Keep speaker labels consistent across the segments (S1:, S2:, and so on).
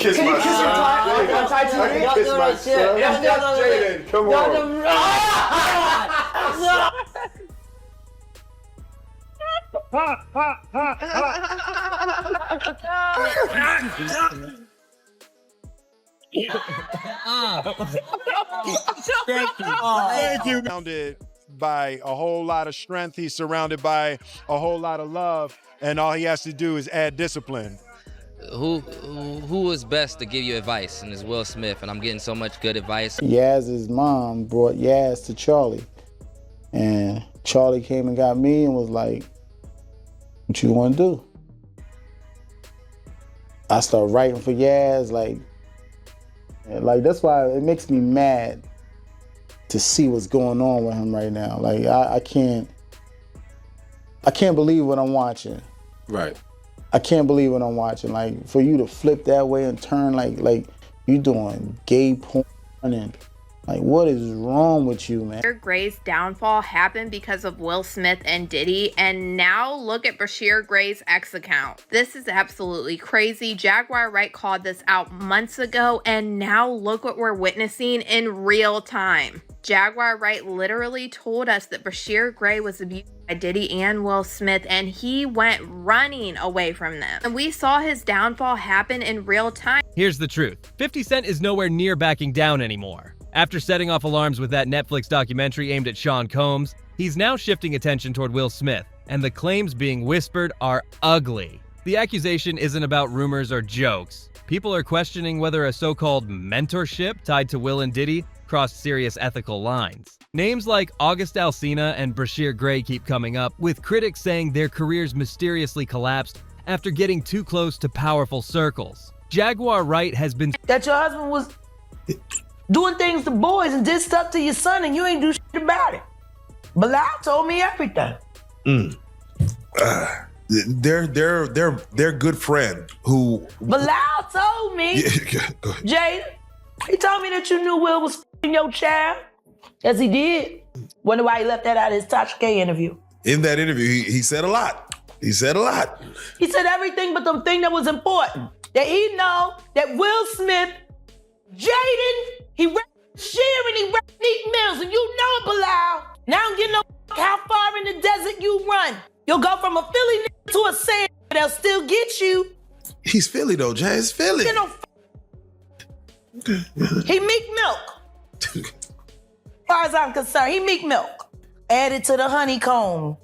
S1: kiss my son. Jaden, kiss my son. Jaden, come on.
S2: Thank you. Surrounded by a whole lot of strength. He's surrounded by a whole lot of love, and all he has to do is add discipline.
S3: Who is best to give you advice? And it's Will Smith, and I'm getting so much good advice.
S4: Yaz's mom brought Yaz to Charlie, and Charlie came and got me and was like, "What you want to do?" I started writing for Yaz, like that's why it makes me mad to see what's going on with him right now. Like I can't believe what I'm watching.
S1: Right.
S4: I can't believe what I'm watching. Like for you to flip that way and turn like you doing gay porn and like what is wrong with you, man?
S5: Bryshere Gray's downfall happened because of Will Smith and Diddy, and now look at Bryshere Gray's X account. This is absolutely crazy. Jaguar Wright called this out months ago, and now look what we're witnessing in real time. Jaguar Wright literally told us that Bryshere Gray was abused by Diddy and Will Smith, and he went running away from them. And we saw his downfall happen in real time.
S6: Here's the truth. 50 Cent is nowhere near backing down anymore. After setting off alarms with that Netflix documentary aimed at Sean Combs, he's now shifting attention toward Will Smith, and the claims being whispered are ugly. The accusation isn't about rumors or jokes. People are questioning whether a so-called mentorship tied to Will and Diddy crossed serious ethical lines. Names like August Alsina and Bryshere Gray keep coming up, with critics saying their careers mysteriously collapsed after getting too close to powerful circles. Jaguar Wright has been
S7: that your husband was doing things to boys and did stuff to your son and you ain't do shit about it. Bilal told me everything.
S1: Their good friend who
S7: Bilal told me, Jada, he told me that you knew Will was f***ing your child. Yes, he did. Wonder why he left that out of his Tasha K interview.
S1: in that interview, he said a lot. He said a lot.
S7: He said everything but the thing that was important. That he know that Will Smith, Jaden, he rapped Bryshere and he rapped Meek Mills, and you know it, Bilal. Now I don't give no f*** how far in the desert you run. You'll go from a Philly nigga to a sand, but they'll still get you.
S1: He's Philly though, Jay. It's Philly.
S7: You know, he Meek Milk. As far as I'm concerned, he Meek Milk. Added to the honeycomb.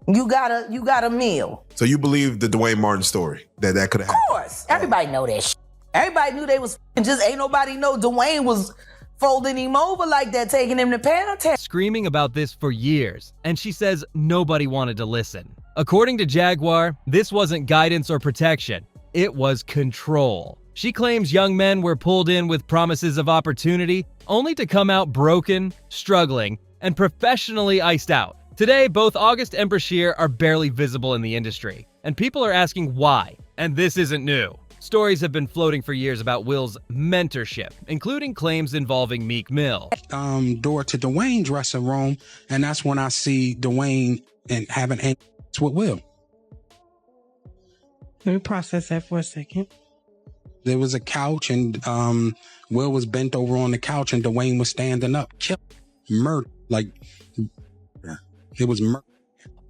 S7: You got a meal.
S1: So you believe the Dwayne Martin story that could have happened?
S7: Of course. Everybody know that shit. Everybody knew they was just ain't nobody know Dwayne was folding him over like that, taking him to pound town.
S6: Screaming about this for years, and she says nobody wanted to listen. According to Jaguar, this wasn't guidance or protection. It was control. She claims young men were pulled in with promises of opportunity, only to come out broken, struggling, and professionally iced out. Today, both August and Bryshere are barely visible in the industry, and people are asking why. And this isn't new. Stories have been floating for years about Will's mentorship, including claims involving Meek Mill.
S8: Door to Dwayne's dressing room, and that's when I see Dwayne and having an with Will.
S9: Let me process that for a second.
S8: There was a couch, and Will was bent over on the couch, and Dwayne was standing up. Murder. Like, it was murder.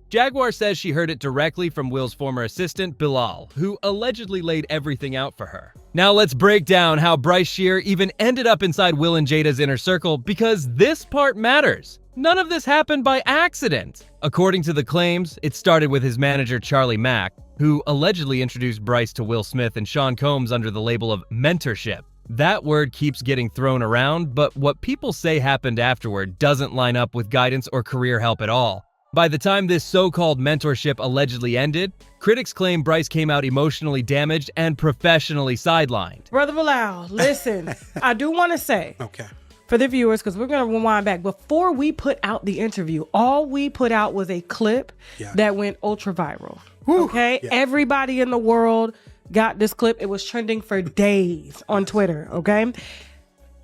S6: Jaguar says she heard it directly from Will's former assistant, Bilal, who allegedly laid everything out for her. Now let's break down how Bryshere even ended up inside Will and Jada's inner circle, because this part matters. None of this happened by accident. According to the claims, it started with his manager, Charlie Mack, who allegedly introduced Bryce to Will Smith and Sean Combs under the label of mentorship. That word keeps getting thrown around, but what people say happened afterward doesn't line up with guidance or career help at all. By the time this so-called mentorship allegedly ended, critics claim Bryce came out emotionally damaged and professionally sidelined.
S9: Brother Bilal, listen, I do want to say,
S8: Okay.
S9: for the viewers, because we're going to rewind back, before we put out the interview, all we put out was a clip that went ultra viral. Okay? Yeah. Everybody in the world got this clip. It was trending for days on Twitter, okay?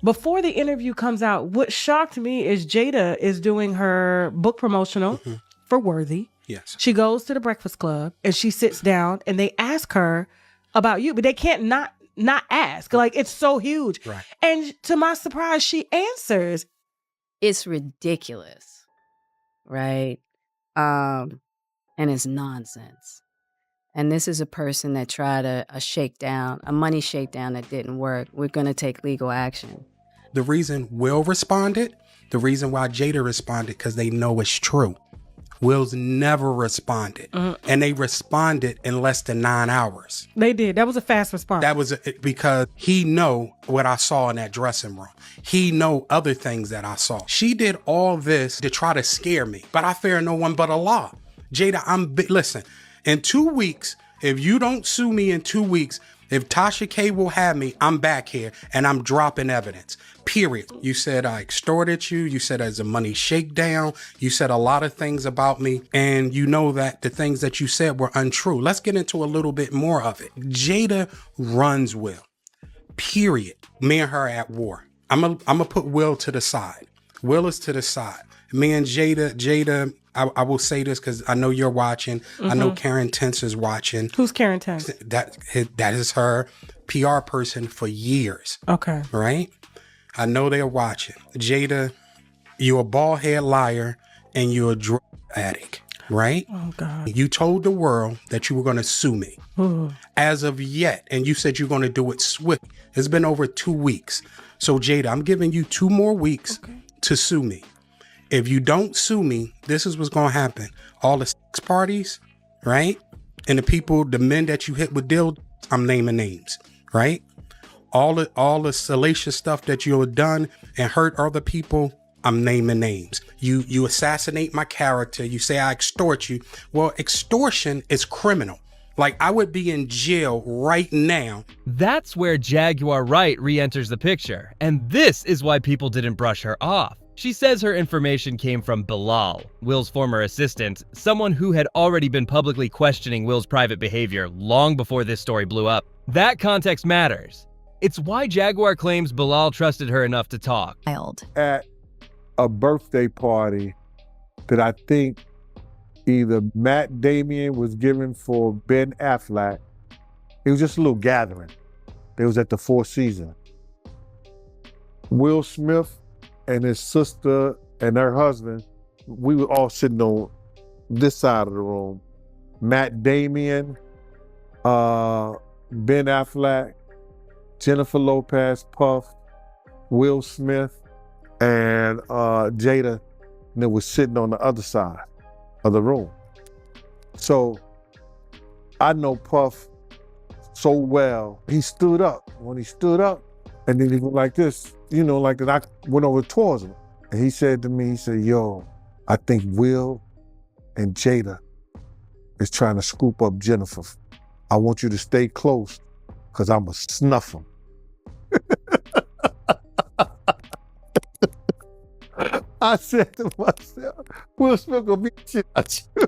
S9: Before the interview comes out, what shocked me is Jada is doing her book promotional for Worthy.
S8: Yes.
S9: She goes to the Breakfast Club and she sits down and they ask her, about you, but they can't not ask. Like, it's so huge.
S8: Right.
S9: And to my surprise, she answers.
S10: It's ridiculous, right? And it's nonsense. And this is a person that tried a money shakedown that didn't work. We're going to take legal action.
S8: The reason Will responded, the reason why Jada responded, because they know it's true. Will's never responded. And they responded in less than 9 hours.
S9: They did. That was a fast response.
S8: That was because he know what I saw in that dressing room. He know other things that I saw. She did all this to try to scare me, but I fear no one but Allah. Jada, listen, in 2 weeks, if you don't sue me in 2 weeks, if Tasha K will have me, I'm back here and I'm dropping evidence. Period. You said I extorted you. You said there's a money shakedown. You said a lot of things about me. And you know that the things that you said were untrue. Let's get into a little bit more of it. Jada runs Will. Period. Me and her at war. I'm gonna put Will to the side. Will is to the side. Me and Jada, I will say this because I know you're watching. I know Karen Tense is watching.
S9: Who's Karen Tense?
S8: That is her PR person for years.
S9: Okay.
S8: Right? I know they're watching. Jada, you're a bald head liar and you're a drug addict, right?
S9: Oh, God.
S8: You told the world that you were going to sue me.
S9: Ooh.
S8: As of yet, and you said you're going to do it swift. It's been over 2 weeks. So, Jada, I'm giving you 2 more weeks to sue me. If you don't sue me, this is what's going to happen. All the sex parties, right? And the men that you hit with dildos, I'm naming names, right? All the salacious stuff that you have done and hurt other people, I'm naming names. You assassinate my character. You say I extort you. Well, extortion is criminal. Like, I would be in jail right now.
S6: That's where Jaguar Wright re-enters the picture. And this is why people didn't brush her off. She says her information came from Bilal, Will's former assistant, someone who had already been publicly questioning Will's private behavior long before this story blew up. That context matters. It's why Jaguar claims Bilal trusted her enough to talk.
S1: At a birthday party that I think either Matt Damien was giving for Ben Affleck, it was just a little gathering. It was at the Four Seasons. Will Smith and his sister and her husband, we were all sitting on this side of the room. Matt Damien, Ben Affleck, Jennifer Lopez, Puff, Will Smith, and Jada, and they were sitting on the other side of the room. So I know Puff so well. He stood up. When he stood up, and then he went like this, you know, like, and I went over towards him. And he said to me, he said, yo, I think Will and Jada is trying to scoop up Jennifer. I want you to stay close because I'm going to snuff him. I said to myself, Will Smith gonna beat shit out you.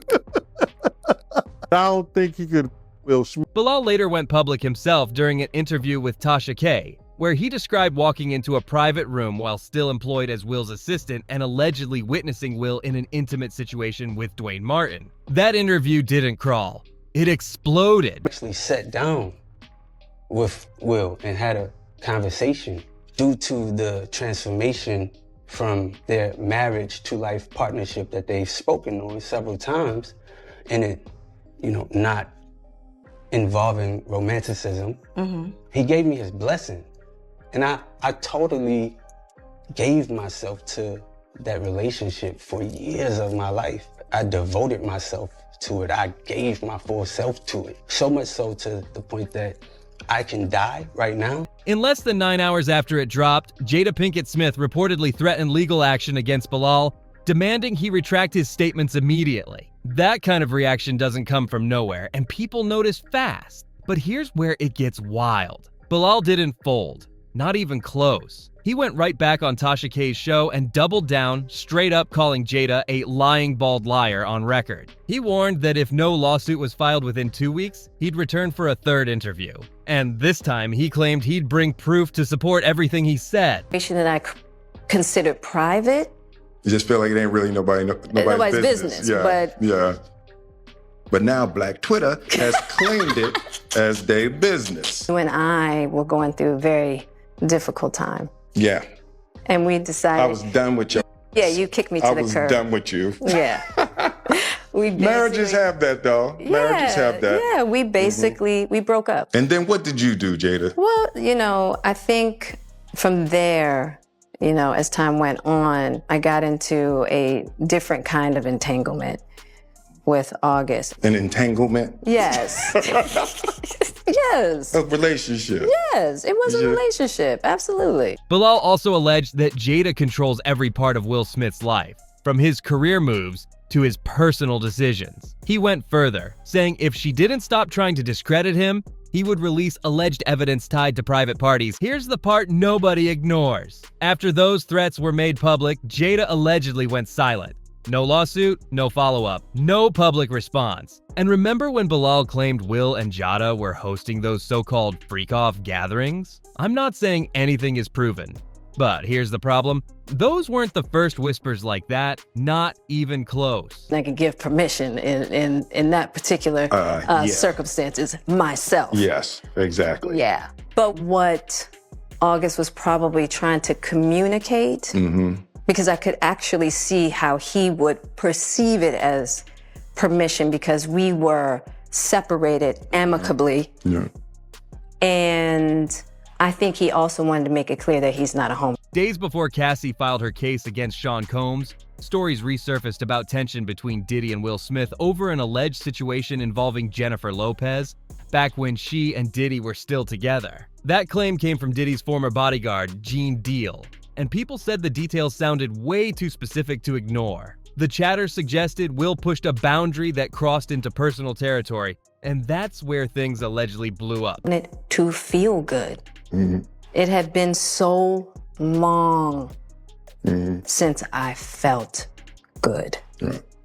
S1: I don't think he could. Will Smith.
S6: Bilal later went public himself during an interview with Tasha K, where he described walking into a private room while still employed as Will's assistant and allegedly witnessing Will in an intimate situation with Dwayne Martin. That interview didn't crawl. It exploded.
S11: Actually sat down with Will and had a conversation due to the transformation from their marriage to life partnership that they've spoken on several times, and it, you know, not involving romanticism. He gave me his blessing. And I totally gave myself to that relationship for years of my life. I devoted myself to it. I gave my full self to it. So much so to the point that I can die right now.
S6: In less than 9 hours after it dropped, Jada Pinkett Smith reportedly threatened legal action against Bilal, demanding he retract his statements immediately. That kind of reaction doesn't come from nowhere, and people notice fast. But here's where it gets wild. Bilal didn't fold. Not even close. He went right back on Tasha K's show and doubled down, straight up calling Jada a lying bald liar on record. He warned that if no lawsuit was filed within 2 weeks, he'd return for a third interview. And this time, he claimed he'd bring proof to support everything he said.
S10: That I considered private.
S12: You just feel like it ain't really nobody's business.
S10: Yeah.
S12: But now Black Twitter has claimed it as their business.
S13: You and I were going through a very difficult time.
S12: Yeah.
S13: And we decided...
S12: I was done with you.
S13: Yeah, you kicked me to the curb.
S12: I was done with you.
S13: Yeah.
S12: Marriages have that, though.
S13: Yeah,
S12: Marriages have that.
S13: Yeah, we basically, we broke up.
S12: And then what did you do, Jada?
S13: Well, you know, I think from there, you know, as time went on, I got into a different kind of entanglement with August.
S12: An entanglement?
S13: Yes. Yes.
S12: A relationship?
S13: Yes, it was a relationship, absolutely.
S6: Bilal also alleged that Jada controls every part of Will Smith's life, from his career moves to his personal decisions. He went further, saying if she didn't stop trying to discredit him, he would release alleged evidence tied to private parties. Here's the part nobody ignores. After those threats were made public, Jada allegedly went silent. No lawsuit, no follow-up, no public response. And remember when Bilal claimed Will and Jada were hosting those so-called freak-off gatherings? I'm not saying anything is proven, but here's the problem. Those weren't the first whispers like that, not even close.
S13: I could give permission in that particular circumstances myself.
S12: Yes, exactly.
S13: Yeah. But what August was probably trying to communicate, because I could actually see how he would perceive it as permission because we were separated amicably.
S12: Yeah.
S13: And I think he also wanted to make it clear that he's not a homo.
S6: Days before Cassie filed her case against Sean Combs, stories resurfaced about tension between Diddy and Will Smith over an alleged situation involving Jennifer Lopez, back when she and Diddy were still together. That claim came from Diddy's former bodyguard, Gene Deal, and people said the details sounded way too specific to ignore. The chatter suggested Will pushed a boundary that crossed into personal territory, and that's where things allegedly blew up.
S13: To feel good. It had been so long since I felt good.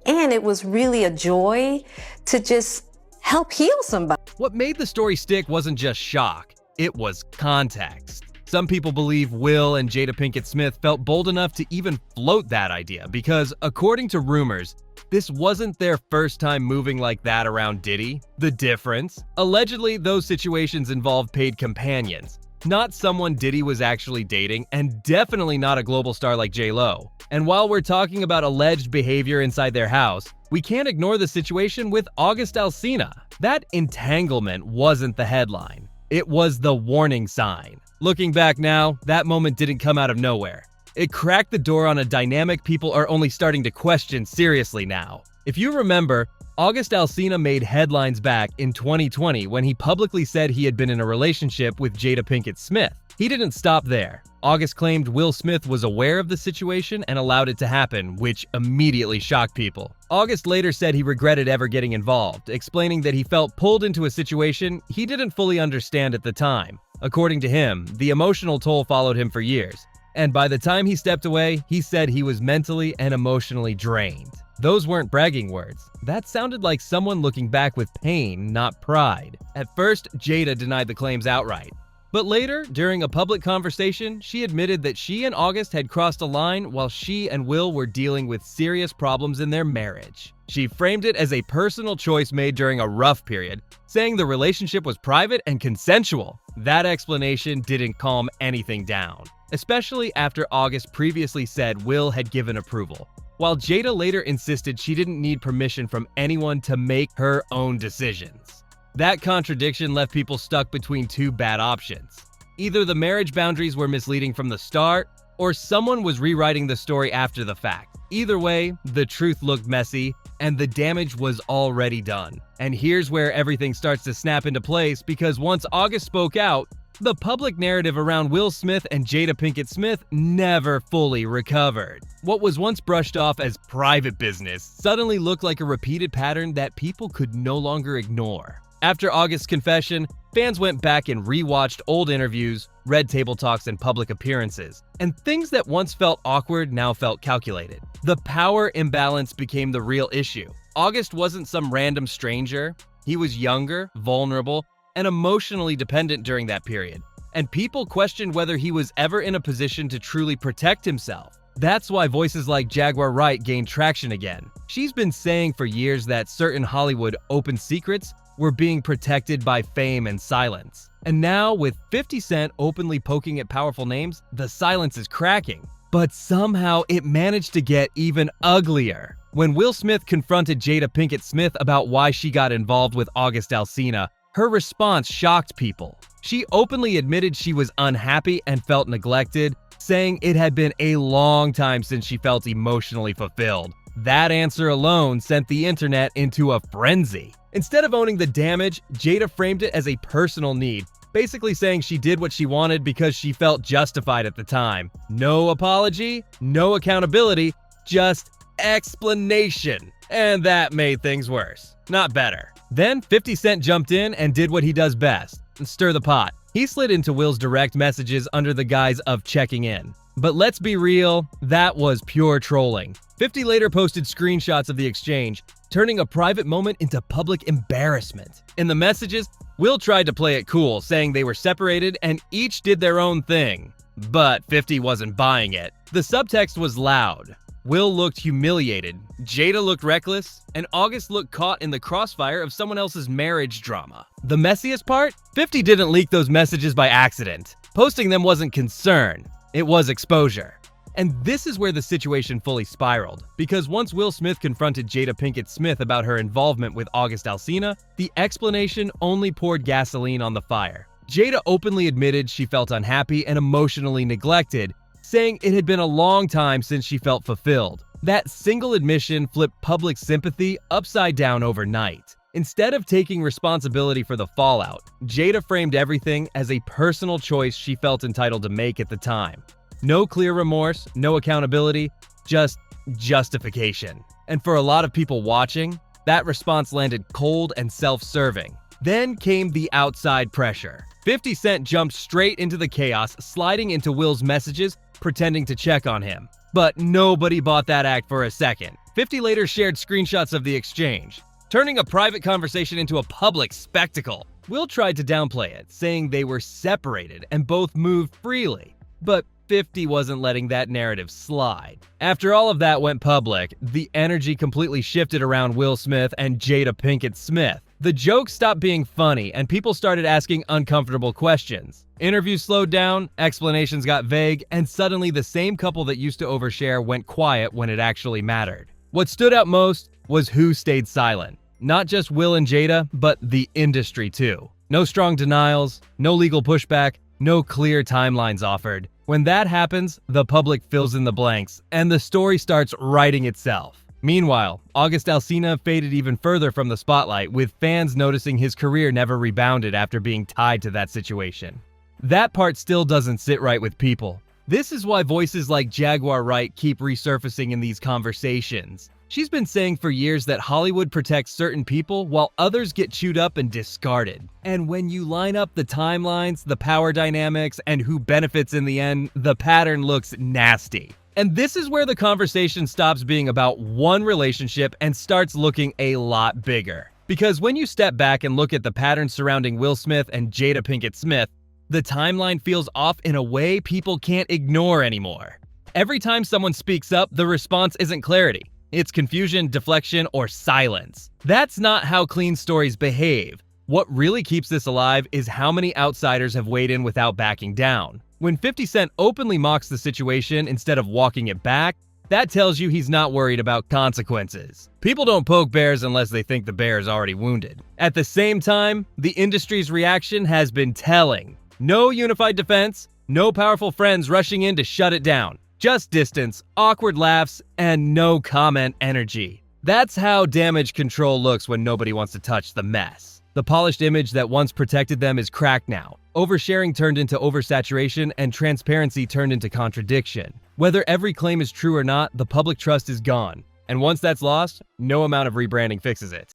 S13: And it was really a joy to just help heal somebody.
S6: What made the story stick wasn't just shock, it was context. Some people believe Will and Jada Pinkett Smith felt bold enough to even float that idea because, according to rumors, this wasn't their first time moving like that around Diddy. The difference? Allegedly, those situations involved paid companions, not someone Diddy was actually dating, and definitely not a global star like J-Lo. And while we're talking about alleged behavior inside their house, we can't ignore the situation with August Alsina. That entanglement wasn't the headline. It was the warning sign. Looking back now, that moment didn't come out of nowhere. It cracked the door on a dynamic people are only starting to question seriously now. If you remember, August Alsina made headlines back in 2020 when he publicly said he had been in a relationship with Jada Pinkett Smith. He didn't stop there. August claimed Will Smith was aware of the situation and allowed it to happen, which immediately shocked people. August later said he regretted ever getting involved, explaining that he felt pulled into a situation he didn't fully understand at the time. According to him, the emotional toll followed him for years, and by the time he stepped away, he said he was mentally and emotionally drained. Those weren't bragging words. That sounded like someone looking back with pain, not pride. At first, Jada denied the claims outright. But later, during a public conversation, she admitted that she and August had crossed a line while she and Will were dealing with serious problems in their marriage. She framed it as a personal choice made during a rough period, saying the relationship was private and consensual. That explanation didn't calm anything down, especially after August previously said Will had given approval, while Jada later insisted she didn't need permission from anyone to make her own decisions. That contradiction left people stuck between two bad options. Either the marriage boundaries were misleading from the start, or someone was rewriting the story after the fact. Either way, the truth looked messy, and the damage was already done. And here's where everything starts to snap into place, because once August spoke out, the public narrative around Will Smith and Jada Pinkett Smith never fully recovered. What was once brushed off as private business suddenly looked like a repeated pattern that people could no longer ignore. After August's confession, fans went back and rewatched old interviews, read table talks, and public appearances, and things that once felt awkward now felt calculated. The power imbalance became the real issue. August wasn't some random stranger. He was younger, vulnerable, and emotionally dependent during that period, and people questioned whether he was ever in a position to truly protect himself. That's why voices like Jaguar Wright gained traction again. She's been saying for years that certain Hollywood open secrets were being protected by fame and silence. And now, with 50 Cent openly poking at powerful names, the silence is cracking. But somehow it managed to get even uglier. When Will Smith confronted Jada Pinkett Smith about why she got involved with August Alsina, her response shocked people. She openly admitted she was unhappy and felt neglected, saying it had been a long time since she felt emotionally fulfilled. That answer alone sent the internet into a frenzy. Instead of owning the damage, Jada framed it as a personal need, basically saying she did what she wanted because she felt justified at the time. No apology, no accountability, just explanation. And that made things worse, not better. Then 50 Cent jumped in and did what he does best, stir the pot. He slid into Will's direct messages under the guise of checking in. But let's be real, that was pure trolling. 50 later posted screenshots of the exchange, turning a private moment into public embarrassment. In the messages, Will tried to play it cool, saying they were separated and each did their own thing. But 50 wasn't buying it. The subtext was loud. Will looked humiliated, Jada looked reckless, and August looked caught in the crossfire of someone else's marriage drama. The messiest part? 50 didn't leak those messages by accident. Posting them wasn't concern, it was exposure. And this is where the situation fully spiraled, because once Will Smith confronted Jada Pinkett Smith about her involvement with August Alsina, the explanation only poured gasoline on the fire. Jada openly admitted she felt unhappy and emotionally neglected, saying it had been a long time since she felt fulfilled. That single admission flipped public sympathy upside down overnight. Instead of taking responsibility for the fallout, Jada framed everything as a personal choice she felt entitled to make at the time. No clear remorse, no accountability, just justification. And for a lot of people watching, that response landed cold and self-serving. Then came the outside pressure. 50 Cent jumped straight into the chaos, sliding into Will's messages, pretending to check on him. But nobody bought that act for a second. 50 later shared screenshots of the exchange, turning a private conversation into a public spectacle. Will tried to downplay it, saying they were separated and both moved freely. But 50 wasn't letting that narrative slide. After all of that went public, the energy completely shifted around Will Smith and Jada Pinkett Smith. The jokes stopped being funny and people started asking uncomfortable questions. Interviews slowed down, explanations got vague, and suddenly the same couple that used to overshare went quiet when it actually mattered. What stood out most was who stayed silent. Not just Will and Jada, but the industry too. No strong denials, no legal pushback, no clear timelines offered. When that happens, the public fills in the blanks, and the story starts writing itself. Meanwhile, August Alsina faded even further from the spotlight, with fans noticing his career never rebounded after being tied to that situation. That part still doesn't sit right with people. This is why voices like Jaguar Wright keep resurfacing in these conversations. She's been saying for years that Hollywood protects certain people while others get chewed up and discarded. And when you line up the timelines, the power dynamics, and who benefits in the end, the pattern looks nasty. And this is where the conversation stops being about one relationship and starts looking a lot bigger. Because when you step back and look at the pattern surrounding Will Smith and Jada Pinkett Smith, the timeline feels off in a way people can't ignore anymore. Every time someone speaks up, the response isn't clarity. It's confusion, deflection, or silence. That's not how clean stories behave. What really keeps this alive is how many outsiders have weighed in without backing down. When 50 Cent openly mocks the situation instead of walking it back, that tells you he's not worried about consequences. People don't poke bears unless they think the bear is already wounded. At the same time, the industry's reaction has been telling. No unified defense, no powerful friends rushing in to shut it down. Just distance, awkward laughs, and no comment energy. That's how damage control looks when nobody wants to touch the mess. The polished image that once protected them is cracked now. Oversharing turned into oversaturation, and transparency turned into contradiction. Whether every claim is true or not, the public trust is gone. And once that's lost, no amount of rebranding fixes it.